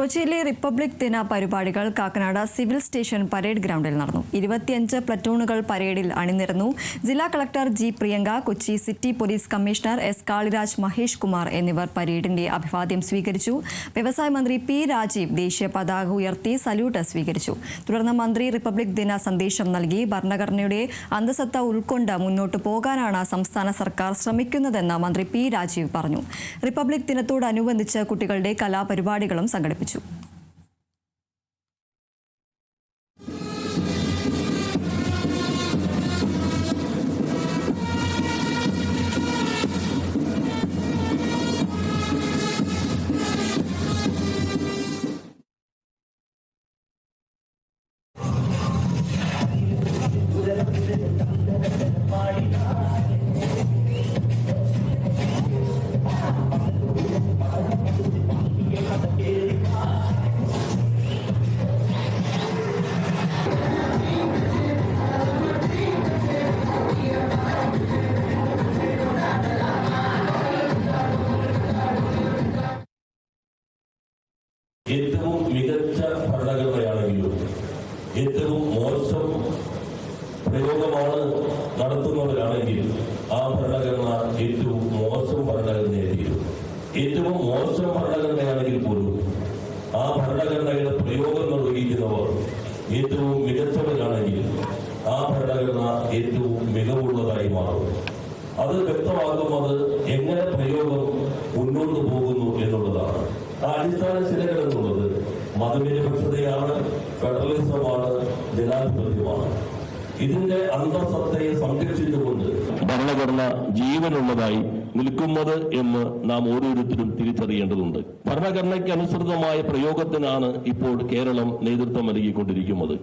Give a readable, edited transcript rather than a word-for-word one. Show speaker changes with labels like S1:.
S1: കൊച്ചിയിലെ റിപ്പബ്ലിക് ദിന പരിപാടികൾ കാക്കനാട് സിവിൽ സ്റ്റേഷൻ പരേഡ് ഗ്രൗണ്ടിൽ നടന്നു. 25 പ്ലറ്റൂണുകൾ പരേഡിൽ അണിനിരന്നു. ജില്ലാ collector G Priyanka, Kochi city police commissioner S Kaliraj, Mahesh Kumar എന്നിവർ പരേഡിന്റെ അഭിവാദ്യം സ്വീകരിച്ചു. വ്യവസായ മന്ത്രി പി രാജീവ് ദേശീയ പതാക ഉയർത്തി സല്യൂട്ട് സ്വീകരിച്ചു. തുടർന്ന് മന്ത്രി റിപ്പബ്ലിക് ദിന സന്ദേശം നൽകി. ഭരണഘടനയുടെ അന്തസത്ത ഉൾക്കൊണ്ട് മുന്നോട്ടു പോകാനാണ് സംസ്ഥാന സർക്കാർ ശ്രമിക്കുന്നതെന്ന് മന്ത്രി പി രാജീവ് പറഞ്ഞു. റിപ്പബ്ലിക് ദിനത്തോടനുബന്ധിച്ച് കുട്ടികളുടെ കലാപരിപാടികളും സംഘടിപ്പിച്ചു.
S2: ഏറ്റവും മികച്ച ഭരണഘടനയാണെങ്കിലും ഏറ്റവും മോശം പ്രയോഗമാണ് നടത്തുന്നവരാണെങ്കിൽ ആ ഭരണഘടന ഏറ്റവും മോശം ഭരണഘടനയായിരിക്കും. ഏറ്റവും മോശം ഭരണഘടനയാണെങ്കിൽ പോലും ആ ഭരണഘടനയുടെ പ്രയോഗം നിർവഹിക്കുന്നവർ ഏറ്റവും മികച്ചവരാണെങ്കിൽ ആ ഭരണഘടന ഏറ്റവും മികവുള്ളതായി മാറും. അത് വ്യക്തമാകുന്നത് എങ്ങനെ പ്രയോഗം മുന്നോട്ട് പോകുന്നു എന്നുള്ളതാണ്. ആ അടിസ്ഥാന ശിലകൾ എന്നുള്ളത് മതനിരപേക്ഷതയാണ്, ഫെഡറലിസമാണ്, ജനാധിപത്യമാണ്. ഇതിന്റെ അന്തസത്തയെ സംരക്ഷിച്ചുകൊണ്ട് ഭരണഘടന ജീവനുള്ളതായി നിൽക്കുന്നത് എന്ന് നാം ഓരോരുത്തരും തിരിച്ചറിയേണ്ടതുണ്ട്. ഭരണഘടനയ്ക്ക് അനുസൃതമായ പ്രയോഗത്തിനാണ് ഇപ്പോൾ കേരളം നേതൃത്വം നൽകിക്കൊണ്ടിരിക്കുന്നത്.